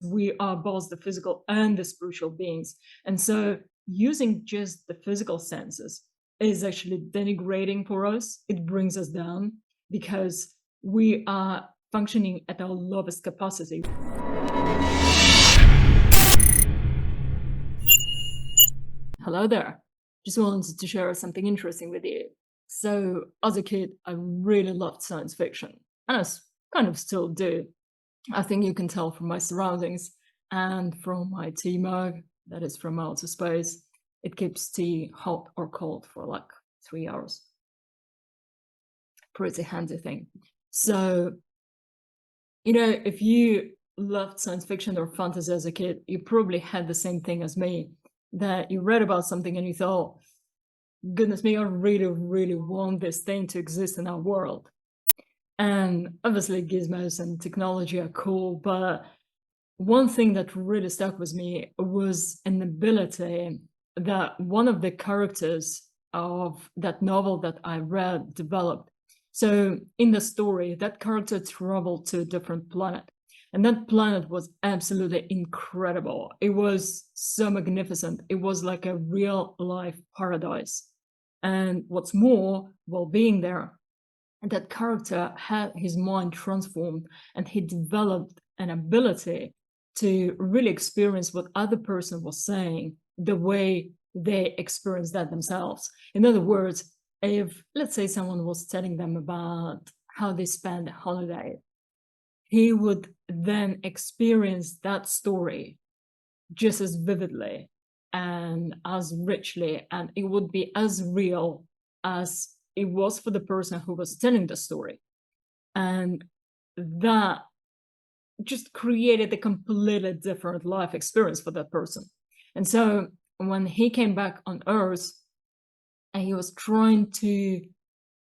we are both the physical and the spiritual beings. And so using just the physical senses is actually denigrating for us. It brings us down because we are functioning at our lowest capacity. Hello there. Just wanted to share something interesting with you. So, as a kid, I really loved science fiction, and kind of still do. I think you can tell from my surroundings and from my tea mug, that is from outer space. It keeps tea hot or cold for like 3 hours. Pretty handy thing. So, if you loved science fiction or fantasy as a kid, you probably had the same thing as me, that you read about something and you thought, goodness me, I really, really want this thing to exist in our world. And obviously gizmos and technology are cool, but one thing that really stuck with me was an ability that one of the characters of that novel that I read developed. So in the story, that character traveled to a different planet, and that planet was absolutely incredible. It was so magnificent. It was like a real life paradise. And what's more, while being there, that character had his mind transformed, and he developed an ability to really experience what other person was saying the way they experienced that themselves. In other words, if, let's say, someone was telling them about how they spent a holiday, he would then experience that story just as vividly and as richly, and it would be as real as it was for the person who was telling the story. And that just created a completely different life experience for that person. And so when he came back on Earth and he was trying to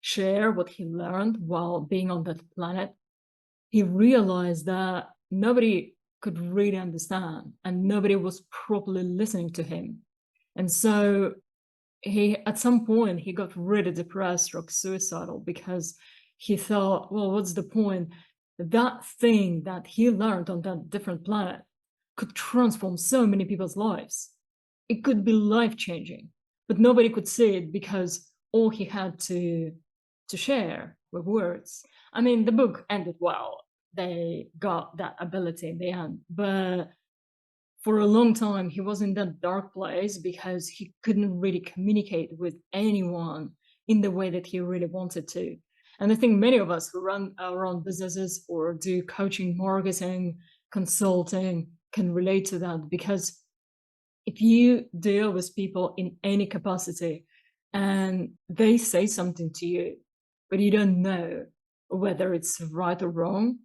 share what he learned while being on that planet, he realized that nobody could really understand and nobody was properly listening to him. And so at some point he got really depressed or suicidal because he thought, well, what's the point? That thing that he learned on that different planet could transform so many people's lives. It could be life-changing, but nobody could see it because all he had to share were words. I mean, the book ended well. They got that ability in the end, but for a long time he was in that dark place because he couldn't really communicate with anyone in the way that he really wanted to. And I think many of us who run our own businesses or do coaching, marketing, consulting can relate to that, because if you deal with people in any capacity and they say something to you, but you don't know whether it's right or wrong,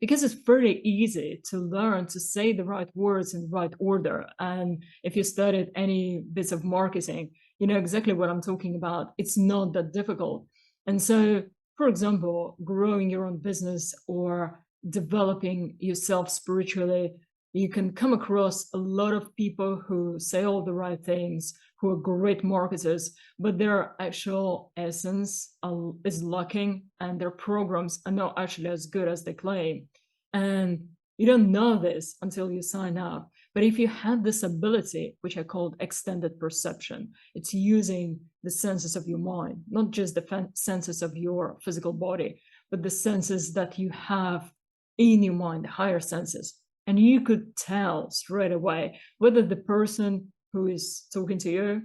because it's very easy to learn to say the right words in the right order. And if you studied any bits of marketing, you know exactly what I'm talking about. It's not that difficult. And so, for example, growing your own business or developing yourself spiritually, you can come across a lot of people who say all the right things, who are great marketers, but their actual essence is lacking and their programs are not actually as good as they claim. And you don't know this until you sign up. But if you had this ability, which I called extended perception, it's using the senses of your mind, not just the senses of your physical body, but the senses that you have in your mind, the higher senses. And you could tell straight away whether the person who is talking to you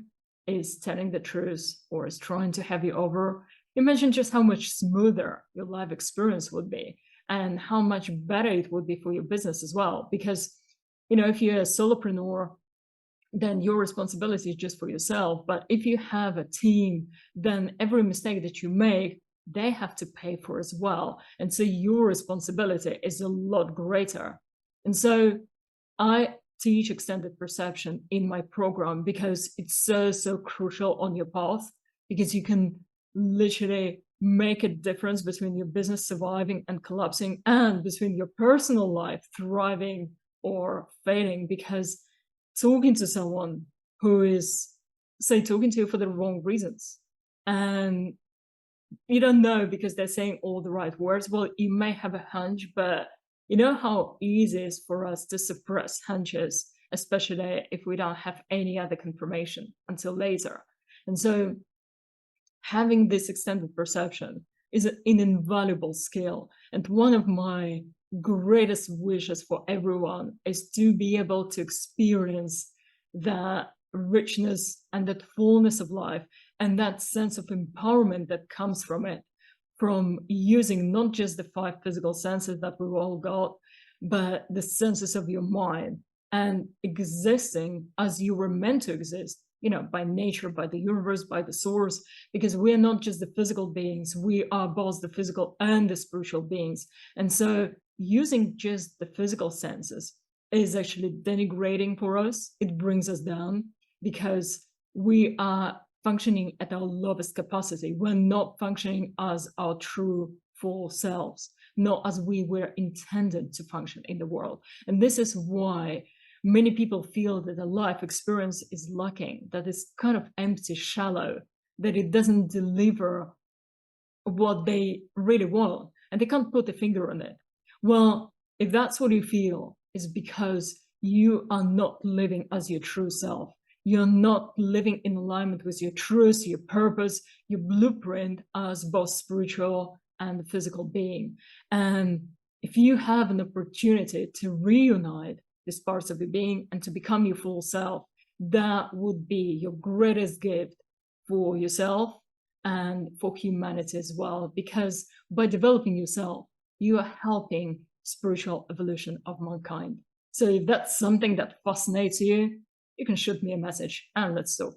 is telling the truth or is trying to have you over. Imagine just how much smoother your life experience would be and how much better it would be for your business as well. Because, if you're a solopreneur, then your responsibility is just for yourself. But if you have a team, then every mistake that you make, they have to pay for as well. And so your responsibility is a lot greater. And so I teach extended perception in my program because it's so, so crucial on your path, because you can literally make a difference between your business surviving and collapsing and between your personal life thriving or failing. Because talking to someone who is, say, talking to you for the wrong reasons, and you don't know because they're saying all the right words, well, you may have a hunch, but You know how easy it is for us to suppress hunches, especially if we don't have any other confirmation until later. And so having this extended perception is an invaluable skill. And one of my greatest wishes for everyone is to be able to experience that richness and that fullness of life and that sense of empowerment that comes from it, from using not just the 5 physical senses that we've all got, but the senses of your mind and existing as you were meant to exist, by nature, by the universe, by the source, because we are not just the physical beings, we are both the physical and the spiritual beings. And so using just the physical senses is actually denigrating for us. It brings us down because we are functioning at our lowest capacity. We're not functioning as our true full selves, not as we were intended to function in the world. And this is why many people feel that the life experience is lacking, that it's kind of empty, shallow, that it doesn't deliver what they really want, and they can't put a finger on it. Well, if that's what you feel, it's because you are not living as your true self. You're not living in alignment with your truth, your purpose, your blueprint as both spiritual and physical being. And if you have an opportunity to reunite these parts of your being and to become your full self, that would be your greatest gift for yourself and for humanity as well, because by developing yourself, you are helping spiritual evolution of mankind. So if that's something that fascinates you, you can shoot me a message and let's talk.